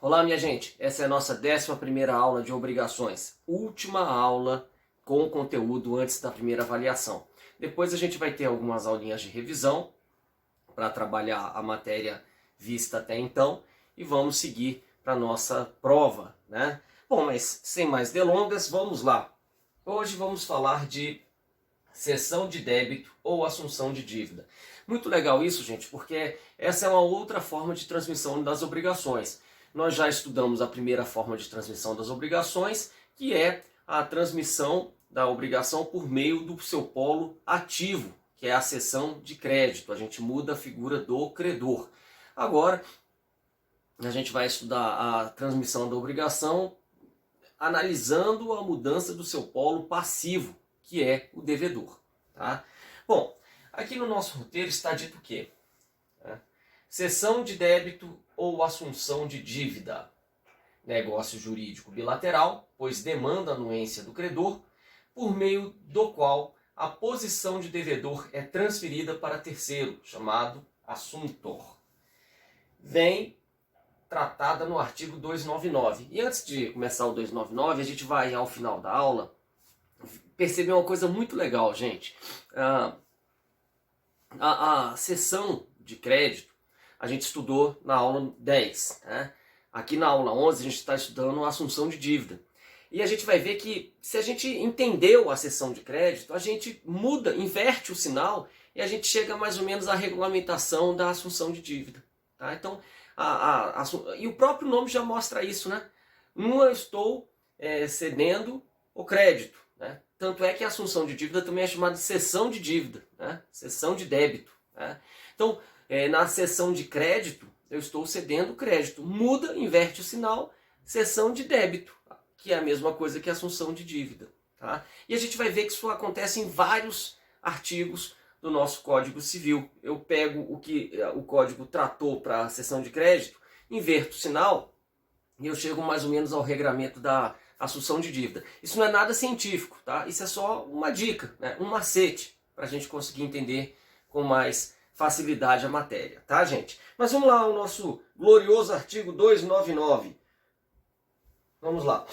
Olá, minha gente. Essa é a nossa 11ª aula de obrigações. Última aula com conteúdo antes da primeira avaliação. Depois a gente vai ter algumas aulinhas de revisão para trabalhar a matéria vista até então e vamos seguir para a nossa prova, né? Bom, mas sem mais delongas, vamos lá. Hoje vamos falar de cessão de débito ou assunção de dívida. Muito legal isso, gente, porque essa é uma outra forma de transmissão das obrigações. Nós já estudamos a primeira forma de transmissão das obrigações, que é a transmissão da obrigação por meio do seu polo ativo, que é a cessão de crédito. A gente muda a figura do credor. Agora, a gente vai estudar a transmissão da obrigação analisando a mudança do seu polo passivo, que é o devedor. Tá? Bom, aqui no nosso roteiro está dito o quê? Cessão de débito ou assunção de dívida. Negócio jurídico bilateral, pois demanda anuência do credor, por meio do qual a posição de devedor é transferida para terceiro, chamado assuntor. Vem tratada no artigo 299. E antes de começar o 299, a gente vai, ao final da aula, perceber uma coisa muito legal, gente. A cessão de crédito, a gente estudou na aula 10. Né? Aqui na aula 11 a gente está estudando a assunção de dívida. E a gente vai ver que se a gente entendeu a cessão de crédito, a gente muda, inverte o sinal e a gente chega mais ou menos à regulamentação da assunção de dívida. Tá? Então, e o próprio nome já mostra isso, né? Não estou cedendo o crédito. Né? Tanto é que a assunção de dívida também é chamada de cessão de dívida, né? Cessão de débito. Né? Então, na cessão de crédito, eu estou cedendo crédito. Muda, inverte o sinal, cessão de débito, que é a mesma coisa que a assunção de dívida. Tá? E a gente vai ver que isso acontece em vários artigos do nosso Código Civil. Eu pego o que o Código tratou para a cessão de crédito, inverto o sinal e eu chego mais ou menos ao regramento da assunção de dívida. Isso não é nada científico, tá? Isso é só uma dica, né? Um macete para a gente conseguir entender com mais facilidade a matéria, tá, gente? Mas vamos lá ao nosso glorioso artigo 299. Vamos lá.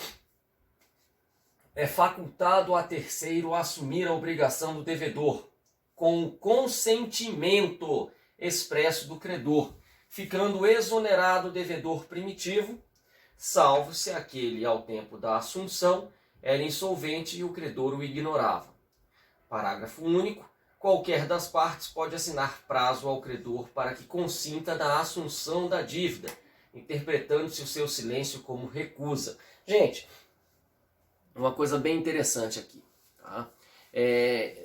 É facultado a terceiro assumir a obrigação do devedor com o consentimento expresso do credor, ficando exonerado o devedor primitivo, salvo se aquele, ao tempo da assunção, era insolvente e o credor o ignorava. Parágrafo único. Qualquer das partes pode assinar prazo ao credor para que consinta da assunção da dívida, interpretando-se o seu silêncio como recusa. Gente, uma coisa bem interessante aqui. Tá?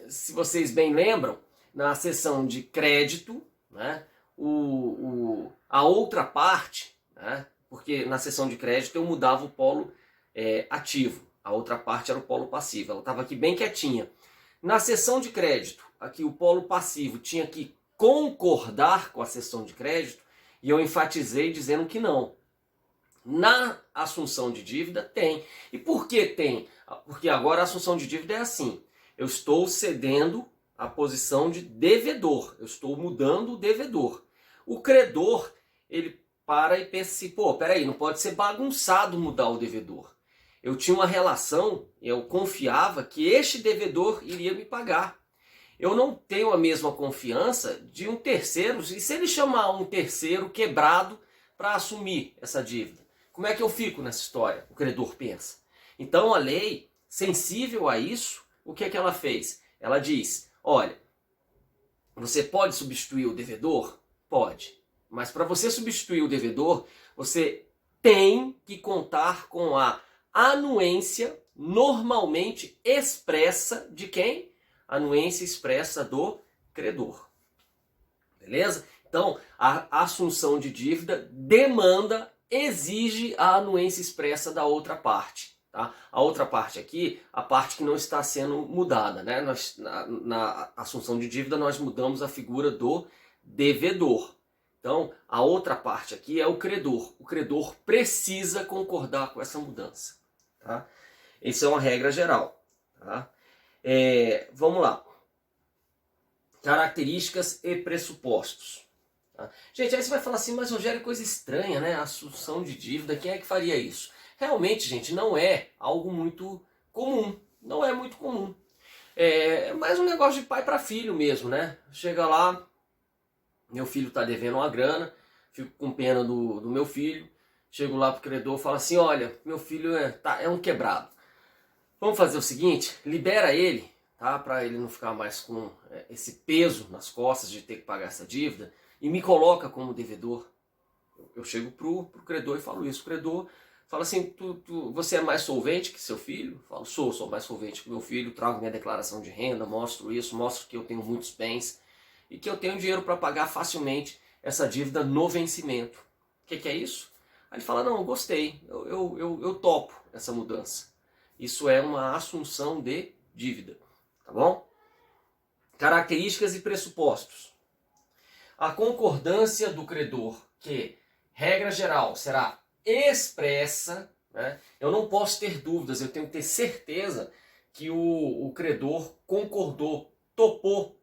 Se vocês bem lembram, na seção de crédito, né, a outra parte, né, porque na seção de crédito eu mudava o polo ativo, a outra parte era o polo passivo, ela estava aqui bem quietinha. Na seção de crédito, aqui o polo passivo tinha que concordar com a seção de crédito e eu enfatizei dizendo que não. Na assunção de dívida tem. E por que tem? Porque agora a assunção de dívida é assim. Eu estou cedendo a posição de devedor. Eu estou mudando o devedor. O credor, ele para e pensa assim, pô, peraí, não pode ser bagunçado mudar o devedor. Eu tinha uma relação, eu confiava que este devedor iria me pagar. Eu não tenho a mesma confiança de um terceiro, e se ele chamar um terceiro quebrado para assumir essa dívida? Como é que eu fico nessa história? O credor pensa. Então a lei, sensível a isso, o que é que ela fez? Ela diz, olha, você pode substituir o devedor? Pode. Mas para você substituir o devedor, você tem que contar com a anuência normalmente expressa de quem? Anuência expressa do credor. Beleza? Então, a assunção de dívida demanda, exige a anuência expressa da outra parte. Tá? A outra parte aqui, a parte que não está sendo mudada. Né? Na assunção de dívida, nós mudamos a figura do devedor. Então, a outra parte aqui é o credor. O credor precisa concordar com essa mudança. Tá? Isso é uma regra geral. Tá? Vamos lá. Características e pressupostos. Tá? Gente, aí você vai falar assim, mas Rogério, coisa estranha, né? Assunção de dívida, quem é que faria isso? Realmente, gente, não é algo muito comum. Não é muito comum. É mais um negócio de pai para filho mesmo, né? Chega lá, meu filho está devendo uma grana, fico com pena do meu filho, chego lá pro credor e falo assim, olha, meu filho é um quebrado. Vamos fazer o seguinte, libera ele, tá? Para ele não ficar mais com esse peso nas costas de ter que pagar essa dívida, e me coloca como devedor. Eu chego pro credor e falo isso. O credor fala assim, você é mais solvente que seu filho? Eu falo, sou mais solvente que meu filho, trago minha declaração de renda, mostro isso, mostro que eu tenho muitos bens e que eu tenho dinheiro para pagar facilmente essa dívida no vencimento. O que é isso? Aí ele fala, não, gostei, eu topo essa mudança. Isso é uma assunção de dívida, tá bom? Características e pressupostos. A concordância do credor, que, regra geral, será expressa, né? Eu não posso ter dúvidas, eu tenho que ter certeza que o credor concordou, topou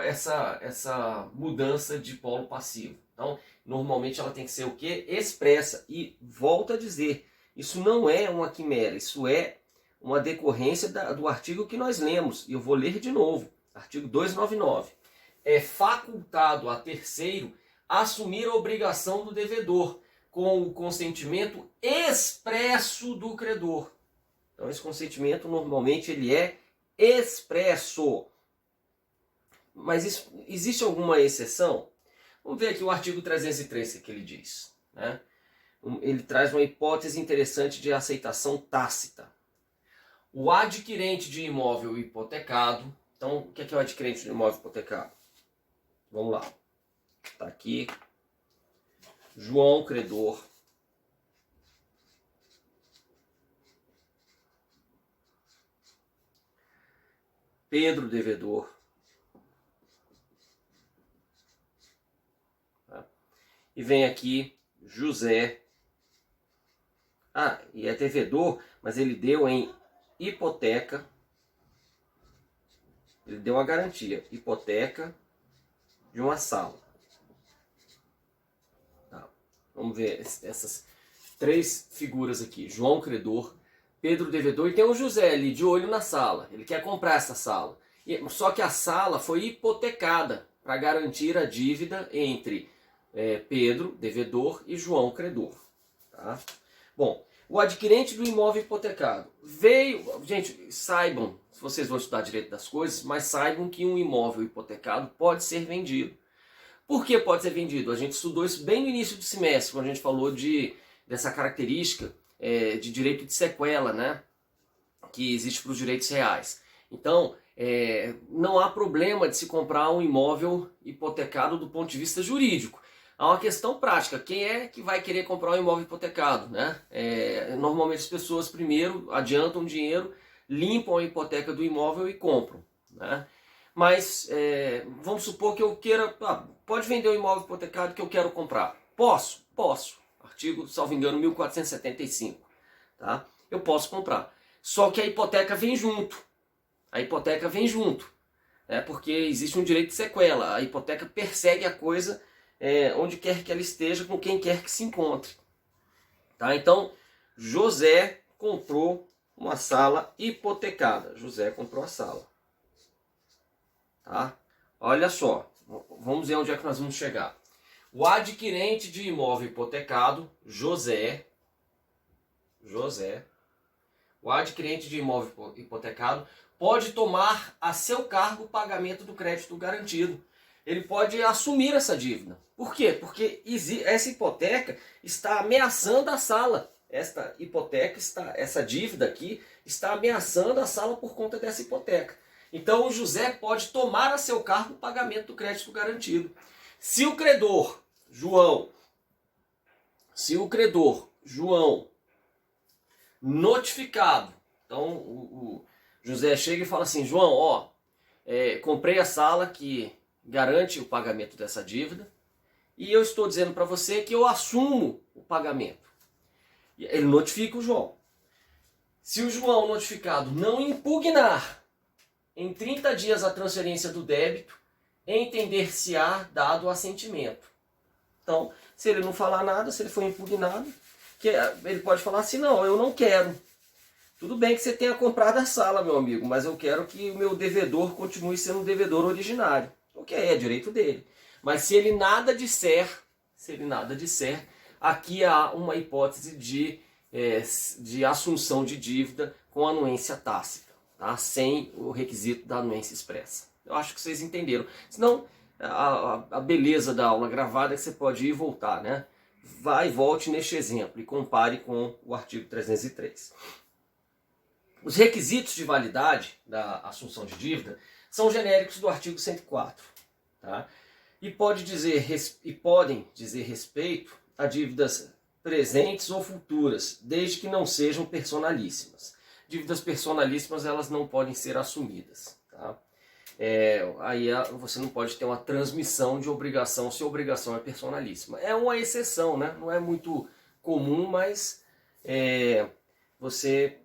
essa mudança de polo passivo. Então, normalmente ela tem que ser o quê? Expressa. E volto a dizer, isso não é uma quimera, isso é uma decorrência do artigo que nós lemos. E eu vou ler de novo, artigo 299. É facultado a terceiro assumir a obrigação do devedor, com o consentimento expresso do credor. Então esse consentimento normalmente ele é expresso. Mas existe alguma exceção? Vamos ver aqui o artigo 303 que ele diz, né? Ele traz uma hipótese interessante de aceitação tácita. O adquirente de imóvel hipotecado. Então, o que é o adquirente de imóvel hipotecado? Vamos lá. Está aqui. João, credor. Pedro, devedor. Tá? E vem aqui José. Ah, e é devedor, mas ele deu em hipoteca. Ele deu a garantia. Hipoteca de uma sala. Tá. Vamos ver essas três figuras aqui. João, credor. Pedro, devedor. E tem o José ali, de olho na sala. Ele quer comprar essa sala. Só que a sala foi hipotecada para garantir a dívida entre Pedro, devedor, e João, credor. Tá? Bom, o adquirente do imóvel hipotecado veio... Gente, saibam, se vocês vão estudar direito das coisas, mas saibam que um imóvel hipotecado pode ser vendido. Por que pode ser vendido? A gente estudou isso bem no início do semestre, quando a gente falou dessa característica de direito de sequela, né? Que existe para os direitos reais. Então, não há problema de se comprar um imóvel hipotecado do ponto de vista jurídico. Há uma questão prática, quem é que vai querer comprar um imóvel hipotecado, né? Normalmente as pessoas primeiro adiantam dinheiro, limpam a hipoteca do imóvel e compram, né? Mas vamos supor que eu queira, pode vender o imóvel hipotecado que eu quero comprar. Posso? Posso. Artigo, salvo engano, 1475. Tá? Eu posso comprar. Só que a hipoteca vem junto. A hipoteca vem junto. Né? Porque existe um direito de sequela. A hipoteca persegue a coisa onde quer que ela esteja, com quem quer que se encontre. Tá? Então, José comprou uma sala hipotecada. José comprou a sala. Tá? Olha só, vamos ver onde é que nós vamos chegar. O adquirente de imóvel hipotecado, José, o adquirente de imóvel hipotecado pode tomar a seu cargo o pagamento do crédito garantido. Ele pode assumir essa dívida. Por quê? Porque essa hipoteca está ameaçando a sala. Essa hipoteca, essa dívida aqui, está ameaçando a sala por conta dessa hipoteca. Então o José pode tomar a seu cargo o pagamento do crédito garantido. Se o credor, João, notificado, então o José chega e fala assim, João, comprei a sala que garante o pagamento dessa dívida e eu estou dizendo para você que eu assumo o pagamento. Ele notifica o João. Se o João notificado não impugnar em 30 dias a transferência do débito, entender-se-á dado o assentimento. Então, se ele não falar nada, se ele for impugnado, ele pode falar assim, não, eu não quero. Tudo bem que você tenha comprado a sala, meu amigo, mas eu quero que o meu devedor continue sendo um devedor originário. Ok, é direito dele. Mas se ele nada disser, aqui há uma hipótese de assunção de dívida com anuência tácita, tá? Sem o requisito da anuência expressa. Eu acho que vocês entenderam. Senão, a beleza da aula gravada é que você pode ir e voltar, né? Vai e volte neste exemplo e compare com o artigo 303. Os requisitos de validade da assunção de dívida são genéricos do artigo 104. Tá? E podem dizer respeito a dívidas presentes ou futuras, desde que não sejam personalíssimas. Dívidas personalíssimas elas não podem ser assumidas. Tá? Aí você não pode ter uma transmissão de obrigação se a obrigação é personalíssima. É uma exceção, né? Não é muito comum, mas você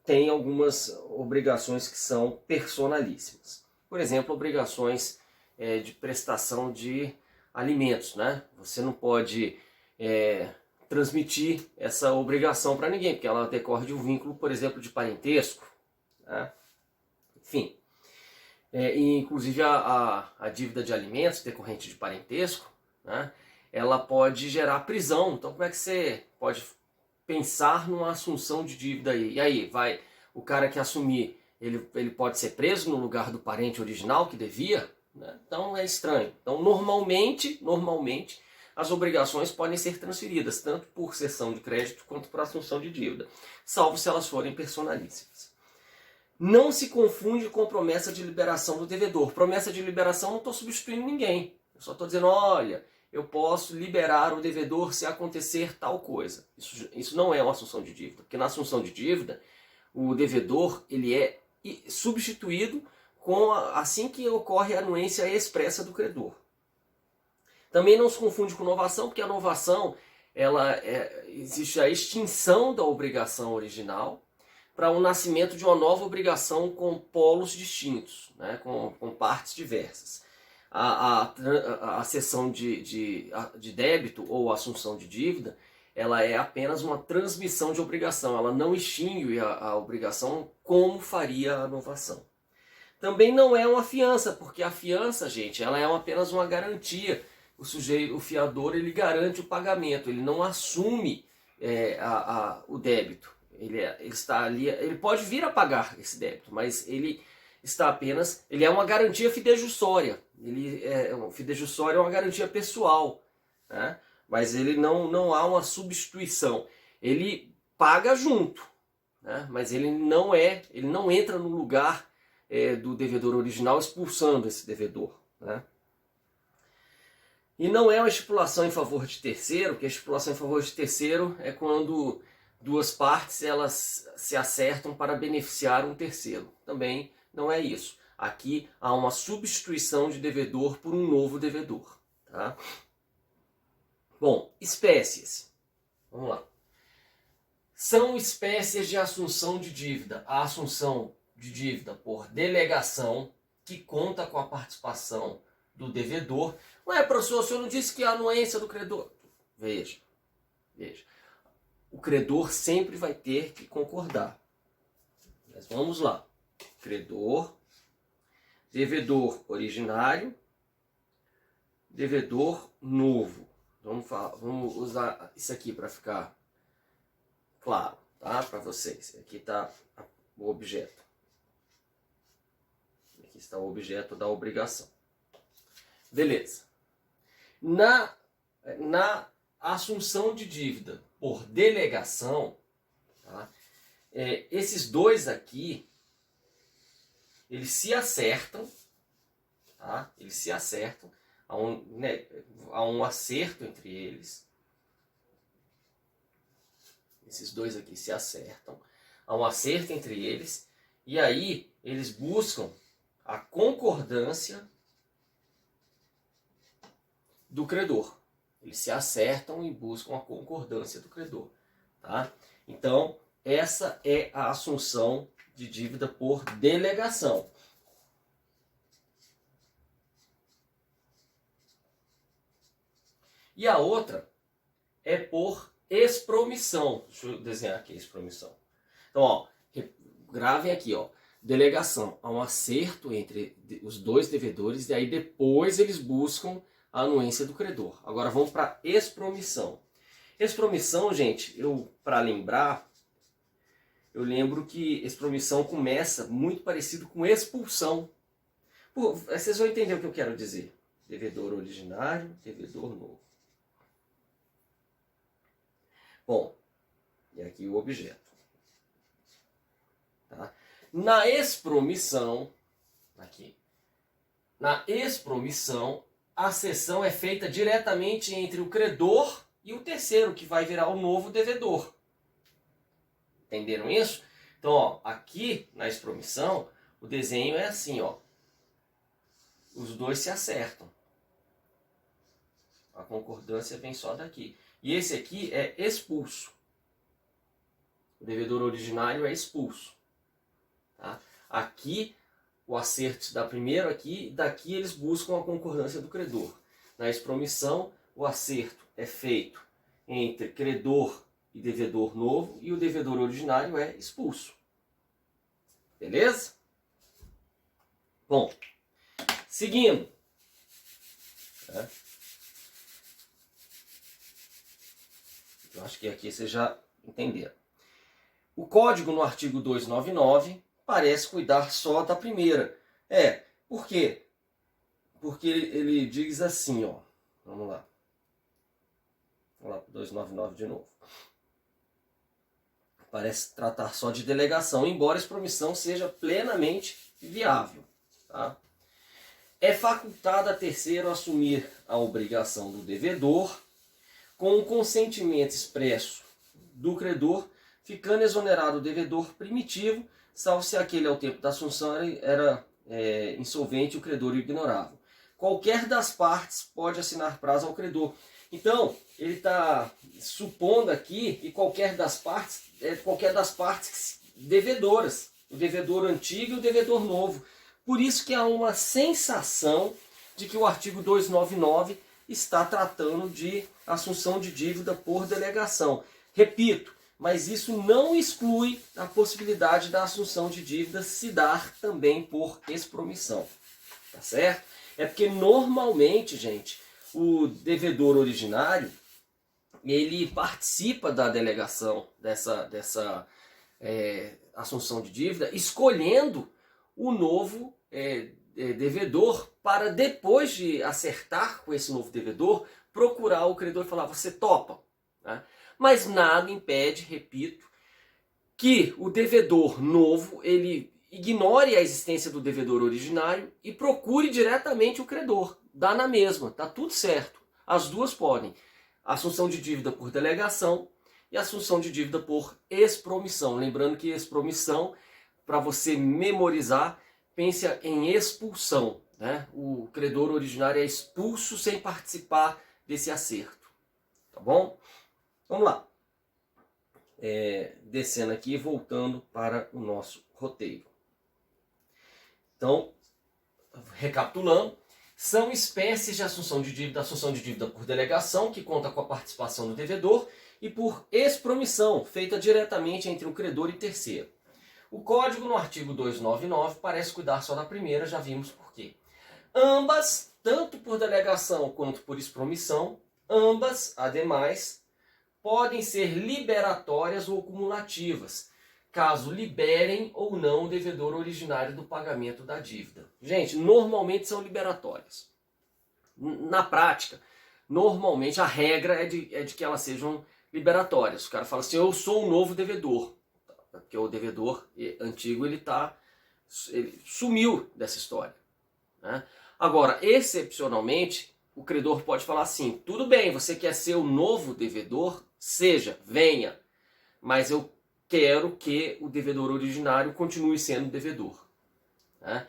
tem algumas obrigações que são personalíssimas. Por exemplo, obrigações de prestação de alimentos, né? Você não pode transmitir essa obrigação para ninguém, porque ela decorre de um vínculo, por exemplo, de parentesco, né? Enfim. E inclusive a dívida de alimentos decorrente de parentesco, né? Ela pode gerar prisão. Então como é que você pode pensar numa assunção de dívida aí? E aí, o cara que assumir, ele pode ser preso no lugar do parente original que devia? Né? Então é estranho. Então normalmente as obrigações podem ser transferidas, tanto por cessão de crédito quanto por assunção de dívida, salvo se elas forem personalíssimas. Não se confunde com promessa de liberação do devedor. Promessa de liberação não estou substituindo ninguém. Eu só estou dizendo, olha, eu posso liberar o devedor se acontecer tal coisa. Isso não é uma assunção de dívida, porque na assunção de dívida, o devedor ele é substituído assim que ocorre a anuência expressa do credor. Também não se confunde com novação, porque a novação existe a extinção da obrigação original para o nascimento de uma nova obrigação com polos distintos, né, com partes diversas. A cessão de débito ou assunção de dívida, ela é apenas uma transmissão de obrigação, ela não extingue a obrigação como faria a novação. Também não é uma fiança, porque a fiança, gente, ela é apenas uma garantia. O fiador, ele garante o pagamento, ele não assume o débito. Ele está ali, ele pode vir a pagar esse débito, mas ele é uma garantia fidejussória. Fidejussória é uma garantia pessoal, né? Mas ele não há uma substituição. Ele paga junto, né? Mas ele não entra no lugar do devedor original expulsando esse devedor, né? E não é uma estipulação em favor de terceiro, porque a estipulação em favor de terceiro é quando duas partes elas se acertam para beneficiar um terceiro. Também não é isso. Aqui há uma substituição de devedor por um novo devedor. Tá? Bom, espécies. Vamos lá. São espécies de assunção de dívida. A assunção de dívida por delegação, que conta com a participação do devedor. Ué, professor, o senhor não disse que a anuência do credor... Veja. O credor sempre vai ter que concordar. Mas vamos lá. Credor, devedor originário, devedor novo. Vamos usar isso aqui para ficar claro, tá? Para vocês. Aqui está o objeto. Aqui está o objeto da obrigação. Beleza. Na assunção de dívida por delegação, tá? Esses dois aqui, eles se acertam, tá? Eles se acertam, há um acerto entre eles. Esses dois aqui se acertam, há um acerto entre eles, e aí eles buscam a concordância do credor. Eles se acertam e buscam a concordância do credor. Tá? Então, essa é a assunção de dívida por delegação. E a outra é por expromissão. Deixa eu desenhar aqui a expromissão. Então, ó, gravem aqui, ó. Delegação há um acerto entre os dois devedores e aí depois eles buscam a anuência do credor. Agora vamos para expromissão. Expromissão, gente, para lembrar, eu lembro que expromissão começa muito parecido com expulsão. Vocês vão entender o que eu quero dizer. Devedor originário, devedor novo. Bom, e aqui o objeto. Tá? Na expromissão, a cessão é feita diretamente entre o credor e o terceiro, que vai virar o novo devedor. Entenderam isso? Então, ó, aqui na expromissão, o desenho é assim, ó. Os dois se acertam. A concordância vem só daqui. E esse aqui é expulso. O devedor originário é expulso. Tá? Aqui, o acerto se dá primeiro aqui, e daqui eles buscam a concordância do credor. Na expromissão, o acerto é feito entre credor e devedor novo, e o devedor originário é expulso. Beleza? Bom, seguindo. Né? Eu acho que aqui vocês já entenderam. O código no artigo 299 parece cuidar só da primeira. Por quê? Porque ele diz assim, ó. Vamos lá. Vamos lá para o 299 de novo. Parece tratar só de delegação, embora a expromissão seja plenamente viável. Tá? É facultado a terceiro assumir a obrigação do devedor com o consentimento expresso do credor, ficando exonerado o devedor primitivo, salvo se aquele ao tempo da assunção era insolvente e o credor o ignorava. Qualquer das partes pode assinar prazo ao credor. Então, ele está supondo aqui que qualquer das partes devedoras, o devedor antigo e o devedor novo. Por isso que há uma sensação de que o artigo 299 está tratando de assunção de dívida por delegação. Repito, mas isso não exclui a possibilidade da assunção de dívida se dar também por expromissão. Tá certo? É porque normalmente, gente, o devedor originário, ele participa da delegação dessa assunção de dívida, escolhendo o novo devedor para, depois de acertar com esse novo devedor, procurar o credor e falar, você topa? Né? Mas nada impede, repito, que o devedor novo ele ignore a existência do devedor originário e procure diretamente o credor. Dá na mesma, tá tudo certo. As duas podem. Assunção de dívida por delegação e assunção de dívida por expromissão. Lembrando que expromissão, para você memorizar, pense em expulsão. Né? O credor originário é expulso sem participar desse acerto. Tá bom? Vamos lá. Descendo aqui e voltando para o nosso roteiro. Então, recapitulando, são espécies de assunção de dívida por delegação, que conta com a participação do devedor, e por expromissão, feita diretamente entre um credor e terceiro. O código no artigo 299 parece cuidar só da primeira, já vimos por quê. Ambas, tanto por delegação quanto por expromissão, ambas, ademais, podem ser liberatórias ou cumulativas, caso liberem ou não o devedor originário do pagamento da dívida. Gente, normalmente são liberatórias. Na prática, normalmente a regra é de que elas sejam liberatórias. O cara fala assim, eu sou um novo devedor. Porque o devedor antigo ele sumiu dessa história. Né? Agora, excepcionalmente, o credor pode falar assim, tudo bem, você quer ser o novo devedor? Seja, venha, mas eu quero que o devedor originário continue sendo devedor. Né?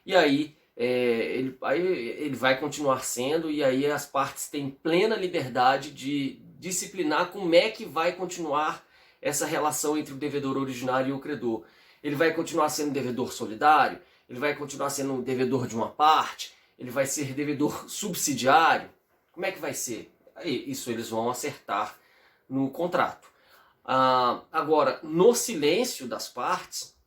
E aí ele vai continuar sendo, e aí as partes têm plena liberdade de disciplinar como é que vai continuar essa relação entre o devedor originário e o credor. Ele vai continuar sendo devedor solidário? Ele vai continuar sendo devedor de uma parte? Ele vai ser devedor subsidiário? Como é que vai ser? isso eles vão acertar no contrato. Agora, no silêncio das partes,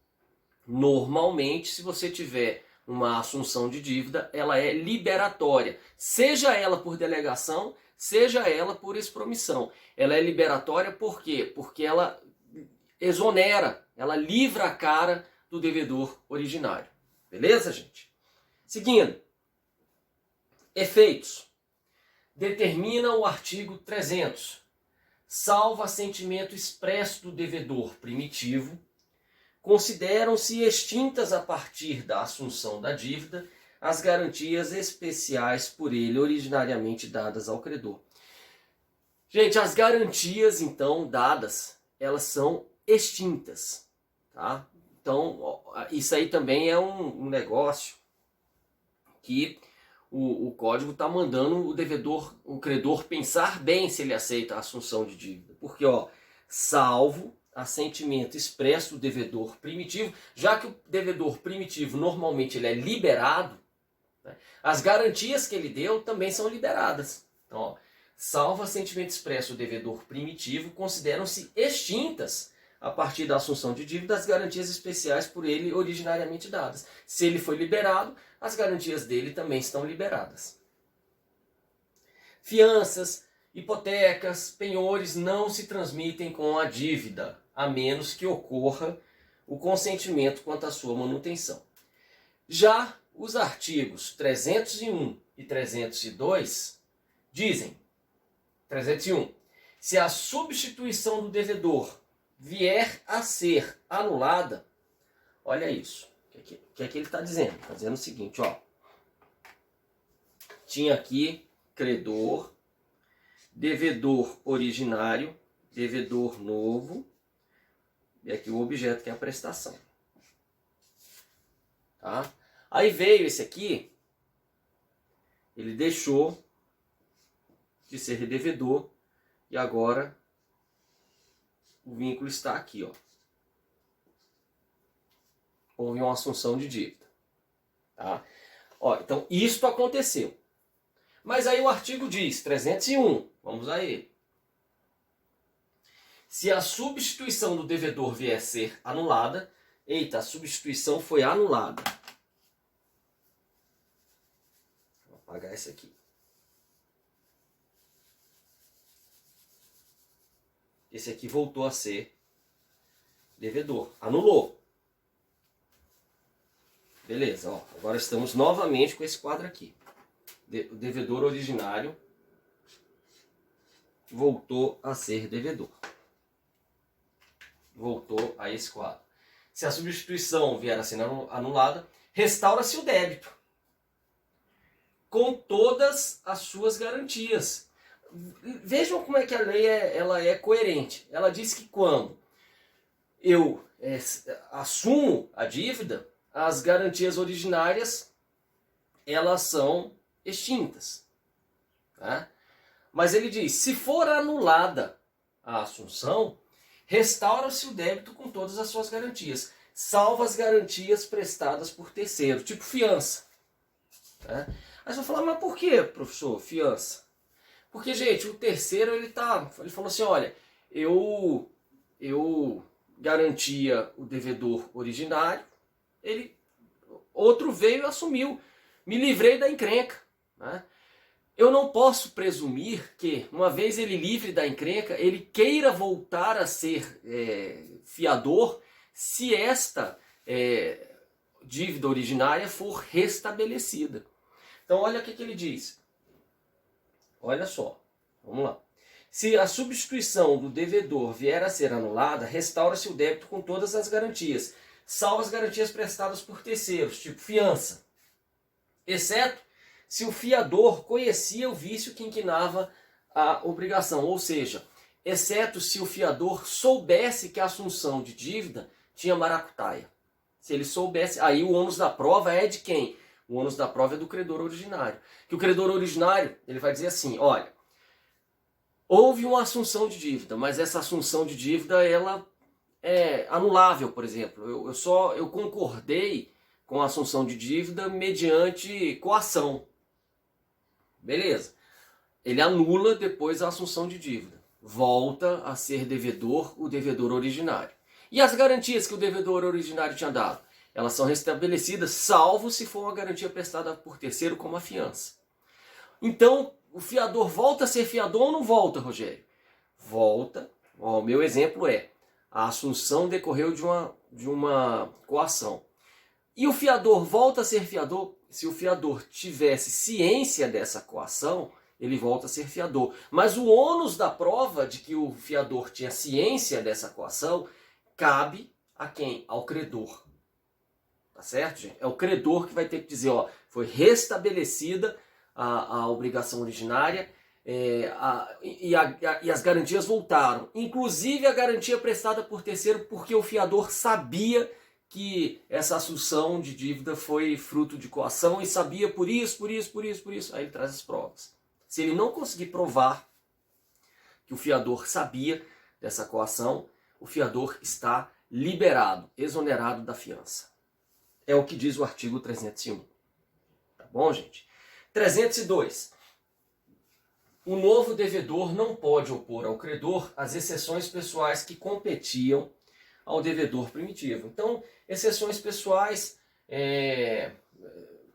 normalmente, se você tiver uma assunção de dívida, ela é liberatória, seja ela por delegação, seja ela por expromissão. Ela é liberatória por quê? Porque ela exonera, ela livra a cara do devedor originário. Beleza, gente? Seguindo. Efeitos. Determina o artigo 300. Salvo assentimento expresso do devedor primitivo, consideram-se extintas a partir da assunção da dívida as garantias especiais por ele originariamente dadas ao credor. Gente, as garantias então dadas, elas são extintas, tá? Então, isso aí também é um negócio que o código está mandando o credor pensar bem se ele aceita a assunção de dívida. Porque, salvo assentimento expresso do devedor primitivo, já que o devedor primitivo normalmente ele é liberado, né, as garantias que ele deu também são liberadas. Então, salvo assentimento expresso do devedor primitivo, consideram-se extintas a partir da assunção de dívida as garantias especiais por ele originariamente dadas. Se ele foi liberado, as garantias dele também estão liberadas. Fianças, hipotecas, penhores não se transmitem com a dívida, a menos que ocorra o consentimento quanto à sua manutenção. Já os artigos 301 e 302 dizem: 301. Se a substituição do devedor vier a ser anulada, olha isso. O que é que ele está dizendo? Está dizendo o seguinte, tinha aqui credor, devedor originário, devedor novo, e aqui o objeto que é a prestação. Tá? Aí veio esse aqui, ele deixou de ser devedor e agora o vínculo está aqui, Houve uma assunção de dívida. Tá? Então, isto aconteceu. Mas aí o artigo diz, 301, vamos a ele. Se a substituição do devedor vier a ser anulada, a substituição foi anulada. Vou apagar esse aqui. Esse aqui voltou a ser devedor. Anulou. Beleza, agora estamos novamente com esse quadro aqui. O devedor originário voltou a ser devedor. Voltou a esse quadro. Se a substituição vier a ser anulada, restaura-se o débito com todas as suas garantias. Vejam como é que a lei ela é coerente. Ela diz que quando eu assumo a dívida, as garantias originárias elas são extintas. Tá? Mas ele diz, se for anulada a assunção, restaura-se o débito com todas as suas garantias, salvo as garantias prestadas por terceiro, tipo fiança. Tá? Aí você vai falar, mas por que, professor, fiança? Porque, gente, o terceiro ele falou assim, olha, eu garantia o devedor originário, outro veio e assumiu, me livrei da encrenca. Né? Eu não posso presumir que, uma vez ele livre da encrenca, ele queira voltar a ser fiador se esta dívida originária for restabelecida. Então olha o que ele diz. Olha só, vamos lá. Se a substituição do devedor vier a ser anulada, restaura-se o débito com todas as garantias, salvo as garantias prestadas por terceiros, tipo fiança, exceto se o fiador conhecia o vício que inquinava a obrigação, ou seja, exceto se o fiador soubesse que a assunção de dívida tinha maracutaia. Se ele soubesse, aí o ônus da prova é de quem? O ônus da prova é do credor originário. Que o credor originário, ele vai dizer assim, olha, houve uma assunção de dívida, mas essa assunção de dívida, ela é anulável, por exemplo. Eu concordei com a assunção de dívida mediante coação. Beleza. ele anula depois a assunção de dívida. Volta a ser devedor o devedor originário. E as garantias que o devedor originário tinha dado? Elas são restabelecidas, salvo se for uma garantia prestada por terceiro, como a fiança. Então, o fiador volta a ser fiador ou não volta, Rogério? Volta. O meu exemplo é, a assunção decorreu de uma coação. E o fiador volta a ser fiador, se o fiador tivesse ciência dessa coação, ele volta a ser fiador. Mas o ônus da prova de que o fiador tinha ciência dessa coação cabe a quem? Ao credor. Tá certo, gente? É o credor que vai ter que dizer, ó, foi restabelecida a obrigação originária e as garantias voltaram. Inclusive a garantia prestada por terceiro, porque o fiador sabia que essa assunção de dívida foi fruto de coação e sabia por isso. Aí ele traz as provas. Se ele não conseguir provar que o fiador sabia dessa coação, o fiador está liberado, exonerado da fiança. É o que diz o artigo 301. Tá bom, gente? 302. O novo devedor não pode opor ao credor as exceções pessoais que competiam ao devedor primitivo. Então, exceções pessoais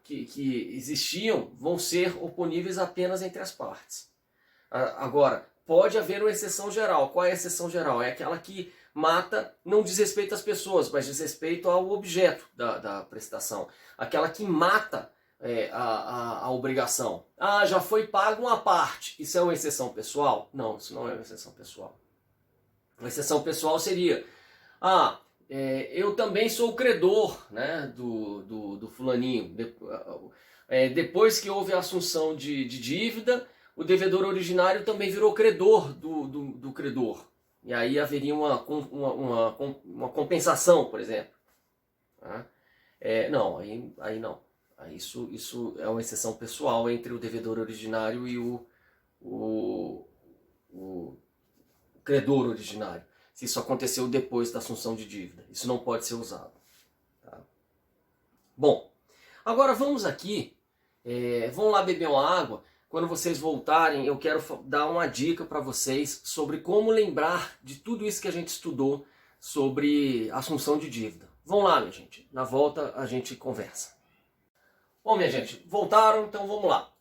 que existiam vão ser oponíveis apenas entre as partes. Agora, pode haver uma exceção geral. Qual é a exceção geral? É aquela que mata, não diz respeito às pessoas, mas diz respeito ao objeto da prestação. Aquela que mata a obrigação. Ah, já foi pago uma parte. Isso é uma exceção pessoal? Não, isso não é uma exceção pessoal. Uma exceção pessoal seria... eu também sou o credor, né, do fulaninho. Depois que houve a assunção de dívida, o devedor originário também virou credor do credor. E aí haveria uma compensação, por exemplo. Não, aí não. Aí isso é uma exceção pessoal entre o devedor originário e o credor originário. Se isso aconteceu depois da assunção de dívida. Isso não pode ser usado. Tá? Bom, agora vamos aqui, vamos lá beber uma água. Quando vocês voltarem, eu quero dar uma dica para vocês sobre como lembrar de tudo isso que a gente estudou sobre assunção de dívida. Vamos lá, minha gente. Na volta a gente conversa. Bom, minha gente, voltaram, então vamos lá.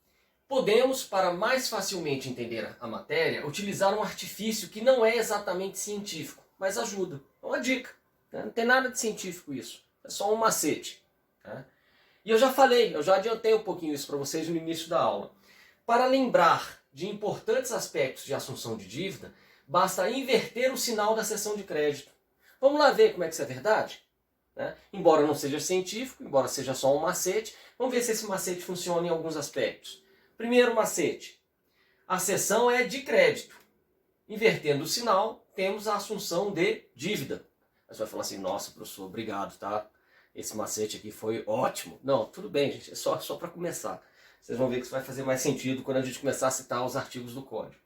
Podemos, para mais facilmente entender a matéria, utilizar um artifício que não é exatamente científico, mas ajuda. É uma dica. Né? Não tem nada de científico isso. É só um macete. Tá? E eu já adiantei um pouquinho isso para vocês no início da aula. Para lembrar de importantes aspectos de assunção de dívida, basta inverter o sinal da seção de crédito. Vamos lá ver como é que isso é verdade? Né? Embora não seja científico, embora seja só um macete, vamos ver se esse macete funciona em alguns aspectos. Primeiro macete. A seção é de crédito. Invertendo o sinal, temos a assunção de dívida. Você vai falar assim, nossa, professor, obrigado, tá? Esse macete aqui foi ótimo. Não, tudo bem, gente, é só para começar. Vocês vão ver que isso vai fazer mais sentido quando a gente começar a citar os artigos do código.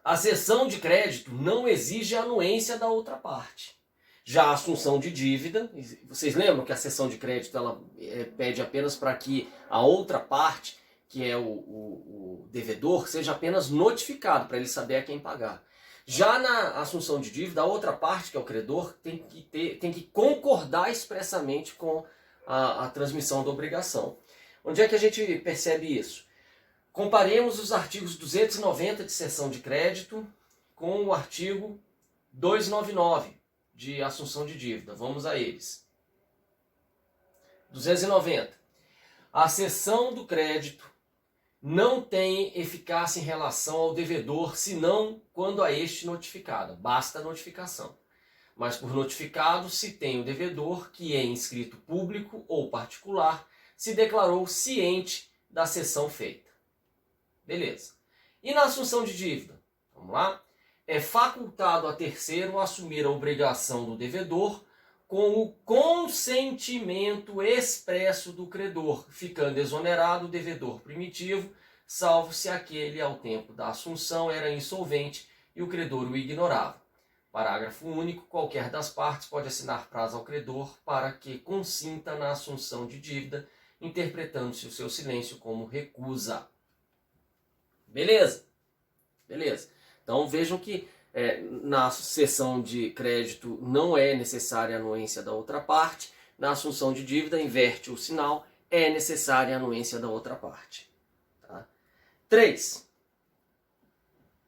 A cessão de crédito não exige a anuência da outra parte. Já a assunção de dívida, vocês lembram que a cessão de crédito ela pede apenas para que a outra parte, que é o devedor, seja apenas notificado para ele saber a quem pagar. Já na assunção de dívida, a outra parte, que é o credor, tem que concordar expressamente com a transmissão da obrigação. Onde é que a gente percebe isso? Comparemos os artigos 290 de cessão de crédito com o artigo 299 de assunção de dívida. Vamos a eles. 290. A cessão do crédito não tem eficácia em relação ao devedor, senão quando a este notificado. Basta a notificação. Mas por notificado se tem o devedor que em escrito público ou particular se declarou ciente da cessão feita. Beleza. E na assunção de dívida? Vamos lá? É facultado a terceiro assumir a obrigação do devedor com o consentimento expresso do credor, ficando exonerado o devedor primitivo, salvo se aquele ao tempo da assunção era insolvente e o credor o ignorava. Parágrafo único. Qualquer das partes pode assinar prazo ao credor para que consinta na assunção de dívida, interpretando-se o seu silêncio como recusa. Beleza? Beleza. Então vejam que na cessão de crédito não é necessária a anuência da outra parte. Na assunção de dívida, inverte o sinal, é necessária a anuência da outra parte. Tá? 3.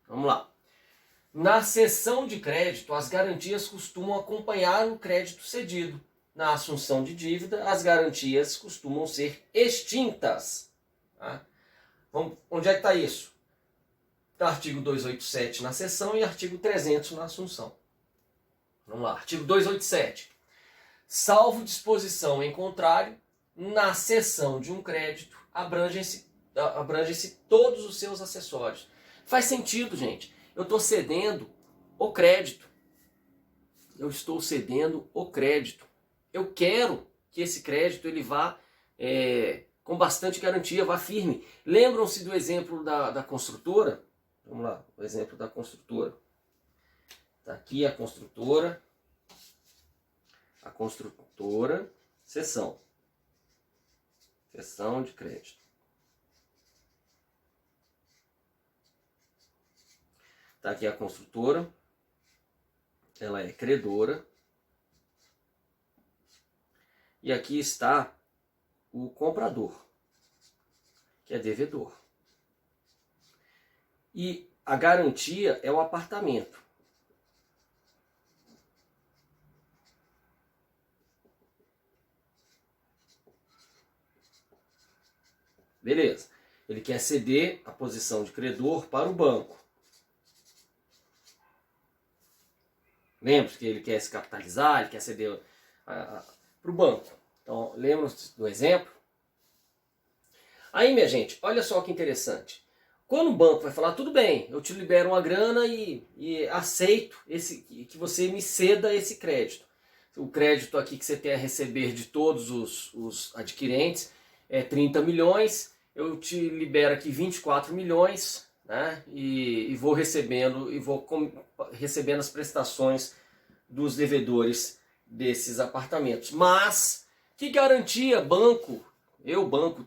Vamos lá. Na cessão de crédito, as garantias costumam acompanhar o crédito cedido. Na assunção de dívida, as garantias costumam ser extintas. Tá? Onde é que está isso? Está artigo 287 na cessão e artigo 300 na assunção. Vamos lá. Artigo 287. Salvo disposição em contrário, na cessão de um crédito, abrange-se todos os seus acessórios. Faz sentido, gente. Eu estou cedendo o crédito. Eu estou cedendo o crédito. Eu quero que esse crédito ele vá com bastante garantia, vá firme. Lembram-se do exemplo da construtora? Vamos lá, o exemplo da construtora. Está aqui a construtora, cessão de crédito. Está aqui a construtora, ela é credora. E aqui está o comprador, que é devedor. E a garantia é o apartamento. Beleza. Ele quer ceder a posição de credor para o banco. Lembra que ele quer se capitalizar, ele quer ceder para o banco. Então, lembra-se do exemplo? Aí, minha gente, olha só que interessante. Quando o banco vai falar, tudo bem, eu te libero uma grana e aceito que você me ceda esse crédito. O crédito aqui que você tem a receber de todos os adquirentes é 30 milhões, eu te libero aqui 24 milhões, né? E vou recebendo as prestações dos devedores desses apartamentos. Mas que garantia banco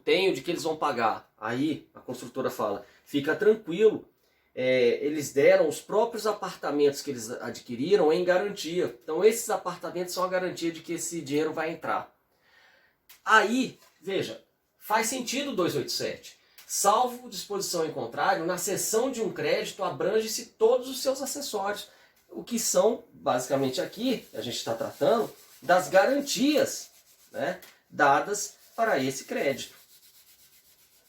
tenho de que eles vão pagar? Aí a construtora fala, fica tranquilo, eles deram os próprios apartamentos que eles adquiriram em garantia. Então esses apartamentos são a garantia de que esse dinheiro vai entrar. Aí, veja, faz sentido o 287. Salvo disposição em contrário, na cessão de um crédito abrange-se todos os seus acessórios. O que são, basicamente aqui, a gente está tratando das garantias, né, dadas para esse crédito.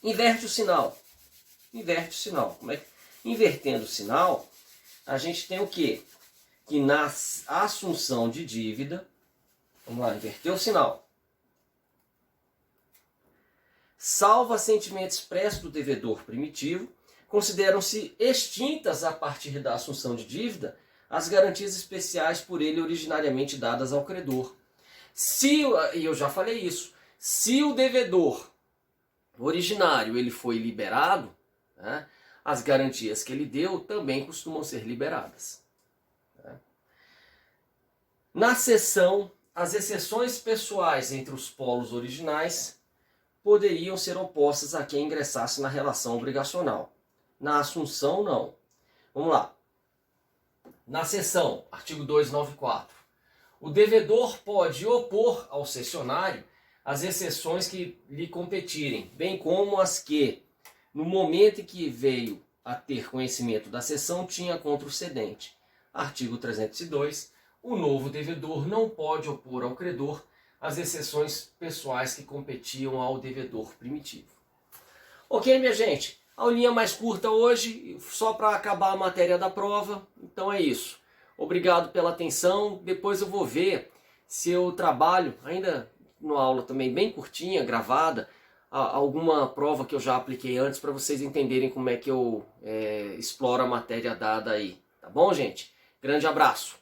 Inverte o sinal. Como é que... Invertendo o sinal, a gente tem o quê? Que na assunção de dívida, vamos lá, inverter o sinal. Salvo assentimento expresso do devedor primitivo, consideram-se extintas a partir da assunção de dívida as garantias especiais por ele originariamente dadas ao credor. E eu já falei isso, se o devedor originário ele foi liberado, né, as garantias que ele deu também costumam ser liberadas. Né? Na cessão, as exceções pessoais entre os polos originais poderiam ser opostas a quem ingressasse na relação obrigacional. Na assunção, não. Vamos lá. Na cessão, artigo 294, o devedor pode opor ao cessionário as exceções que lhe competirem, bem como as que, no momento em que veio a ter conhecimento da cessão, tinha contra o cedente. Artigo 302, o novo devedor não pode opor ao credor as exceções pessoais que competiam ao devedor primitivo. Ok, minha gente? A aulinha mais curta hoje, só para acabar a matéria da prova. Então é isso. Obrigado pela atenção. Depois eu vou ver se eu trabalho, ainda numa aula também bem curtinha, gravada, alguma prova que eu já apliquei antes para vocês entenderem como é que eu exploro a matéria dada aí. Tá bom, gente? Grande abraço!